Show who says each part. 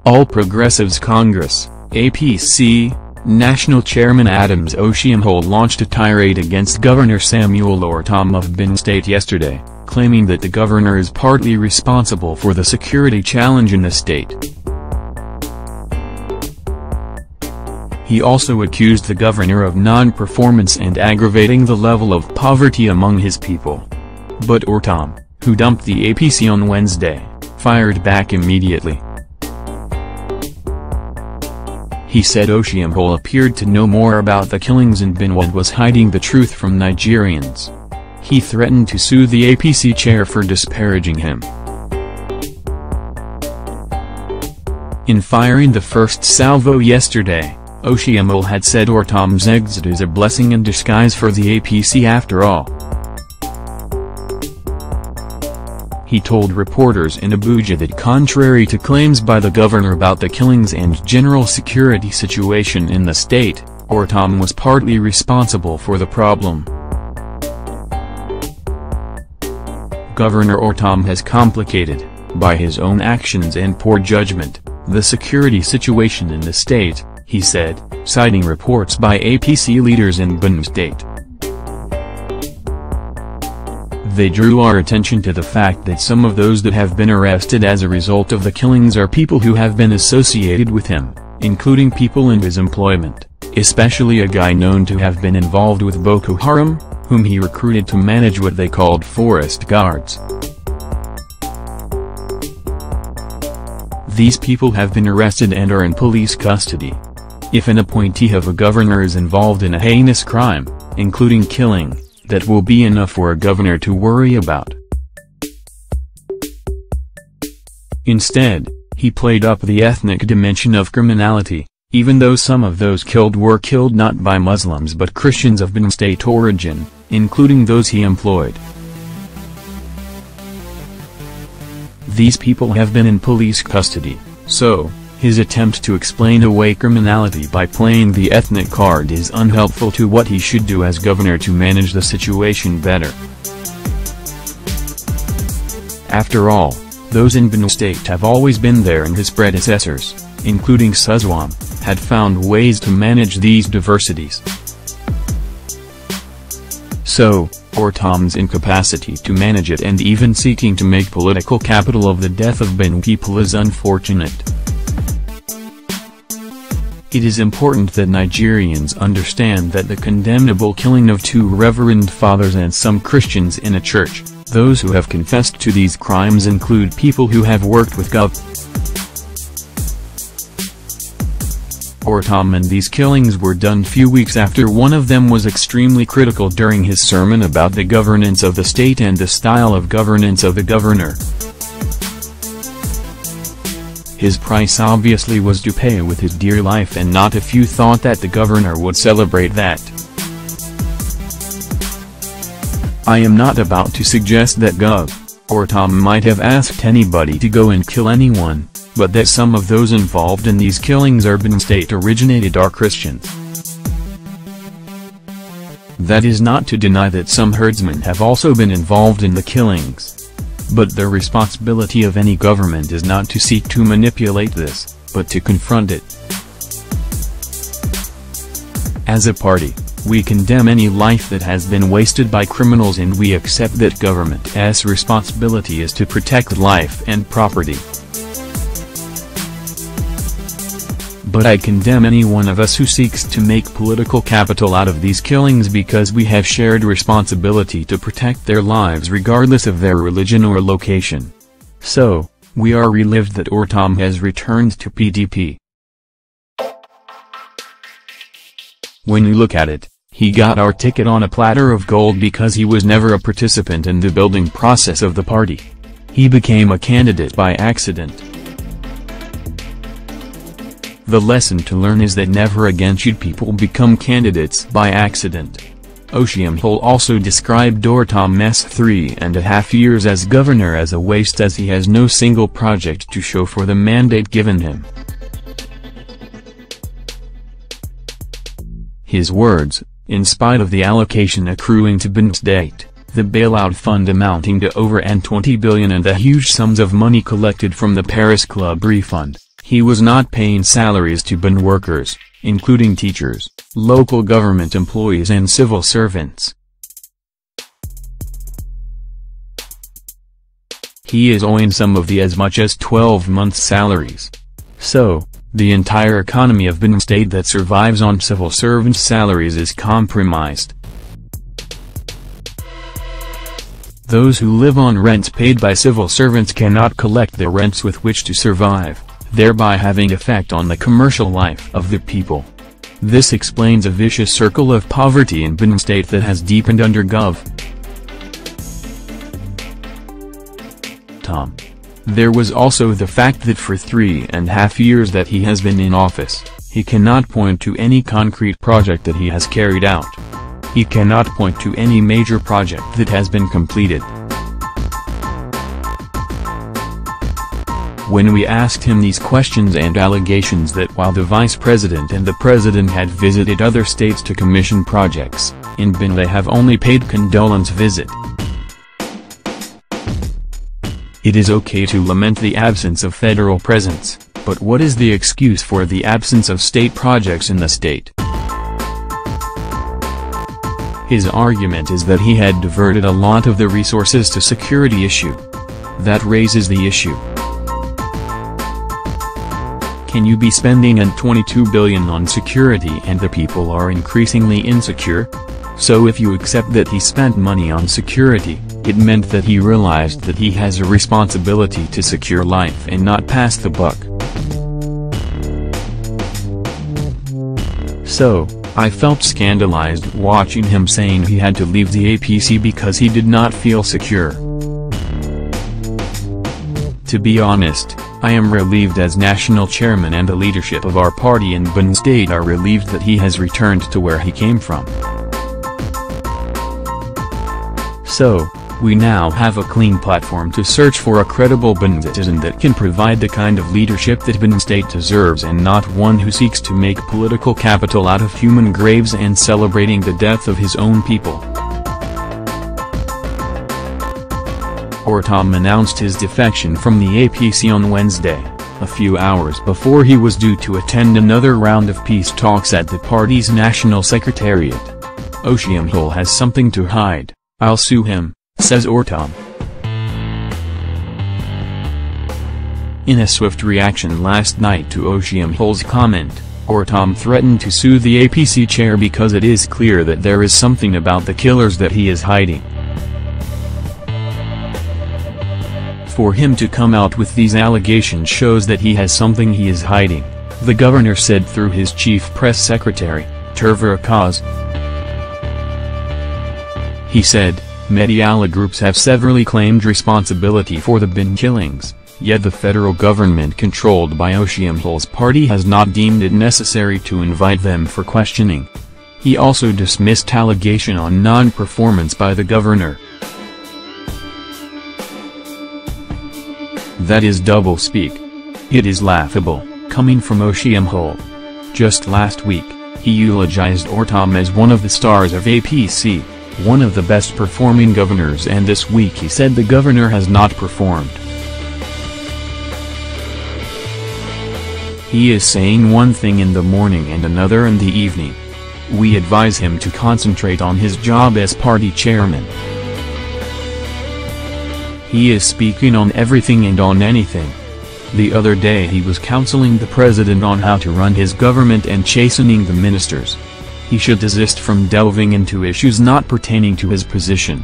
Speaker 1: All Progressives Congress, APC, National Chairman Adams Oshiomhole launched a tirade against Governor Samuel Ortom of Benue State yesterday, claiming that the governor is partly responsible for the security challenge in the state. He also accused the governor of non-performance and aggravating the level of poverty among his people. But Ortom, who dumped the APC on Wednesday, fired back immediately. He said Oshiomhole appeared to know more about the killings in Benue and was hiding the truth from Nigerians. He threatened to sue the APC chair for disparaging him. In firing the first salvo yesterday, Oshiomhole had said Ortom's exit is a blessing in disguise for the APC after all. He told reporters in Abuja that contrary to claims by the governor about the killings and general security situation in the state, Ortom was partly responsible for the problem. Governor Ortom has complicated, by his own actions and poor judgment, the security situation in the state, he said, citing reports by APC leaders in Benue State. They drew our attention to the fact that some of those that have been arrested as a result of the killings are people who have been associated with him, including people in his employment, especially a guy known to have been involved with Boko Haram, whom he recruited to manage what they called forest guards. These people have been arrested and are in police custody. If an appointee of a governor is involved in a heinous crime, including killing, that will be enough for a governor to worry about. Instead, he played up the ethnic dimension of criminality, even though some of those killed were killed not by Muslims but Christians of Benue State origin, including those he employed. These people have been in police custody, so his attempt to explain away criminality by playing the ethnic card is unhelpful to what he should do as governor to manage the situation better. After all, those in Benue State have always been there, and his predecessors, including Oshiomhole, had found ways to manage these diversities. So, Ortom's incapacity to manage it and even seeking to make political capital of the death of Benue people is unfortunate. It is important that Nigerians understand that the condemnable killing of 2 reverend fathers and some Christians in a church, those who have confessed to these crimes include people who have worked with Ortom, and these killings were done few weeks after one of them was extremely critical during his sermon about the governance of the state and the style of governance of the governor. His price obviously was to pay with his dear life, and not a few thought that the governor would celebrate that. I am not about to suggest that Ortom might have asked anybody to go and kill anyone, but that some of those involved in these killings are Benue State originated are Christians. That is not to deny that some herdsmen have also been involved in the killings. But the responsibility of any government is not to seek to manipulate this, but to confront it. As a party, we condemn any life that has been wasted by criminals, and we accept that government's responsibility is to protect life and property. But I condemn any one of us who seeks to make political capital out of these killings, because we have shared responsibility to protect their lives regardless of their religion or location. So, we are relieved that Ortom has returned to PDP. When you look at it, he got our ticket on a platter of gold because he was never a participant in the building process of the party. He became a candidate by accident. The lesson to learn is that never again should people become candidates by accident. Oshiomhole also described Ortom's 3.5 years as governor as a waste, as he has no single project to show for the mandate given him. His words, in spite of the allocation accruing to Benue State, the bailout fund amounting to over 20 billion and the huge sums of money collected from the Paris Club refund, He was not paying salaries to Benue workers, including teachers, local government employees and civil servants. He is owing some of the as much as 12 months' salaries. So, the entire economy of Benue state that survives on civil servants' salaries is compromised. Those who live on rents paid by civil servants cannot collect the rents with which to survive, thereby having effect on the commercial life of the people. This explains a vicious circle of poverty in Benue state that has deepened under Gov. Tom. There was also the fact that for 3.5 years that he has been in office, he cannot point to any concrete project that he has carried out. He cannot point to any major project that has been completed. When we asked him these questions and allegations that while the vice president and the president had visited other states to commission projects, in Benue they have only paid condolence visit. It is okay to lament the absence of federal presence, but what is the excuse for the absence of state projects in the state? His argument is that he had diverted a lot of the resources to security issue. That raises the issue. Can you be spending $22 billion on security and the people are increasingly insecure? So if you accept that he spent money on security, it meant that he realized that he has a responsibility to secure life and not pass the buck. So, I felt scandalized watching him saying he had to leave the APC because he did not feel secure. To be honest, I am relieved as national chairman and the leadership of our party in Benue state are relieved that he has returned to where he came from. So, we now have a clean platform to search for a credible Benue citizen that can provide the kind of leadership that Benue state deserves and not one who seeks to make political capital out of human graves and celebrating the death of his own people. Ortom announced his defection from the APC on Wednesday, a few hours before he was due to attend another round of peace talks at the party's national secretariat. Oshiomhole has something to hide, I'll sue him, says Ortom. In a swift reaction last night to Oshiomhole's comment, Ortom threatened to sue the APC chair because it is clear that there is something about the killers that he is hiding. For him to come out with these allegations shows that he has something he is hiding, the governor said through his chief press secretary, Kaz. He said, Mediala groups have severally claimed responsibility for the Benue killings, yet the federal government controlled by Oshiomhole's party has not deemed it necessary to invite them for questioning. He also dismissed allegation on non-performance by the governor. That is double-speak. It is laughable, coming from Oshiomhole. Just last week, he eulogized Ortom as one of the stars of APC, one of the best performing governors, and this week he said the governor has not performed. He is saying one thing in the morning and another in the evening. We advise him to concentrate on his job as party chairman. He is speaking on everything and on anything. The other day he was counseling the president on how to run his government and chastening the ministers. He should desist from delving into issues not pertaining to his position.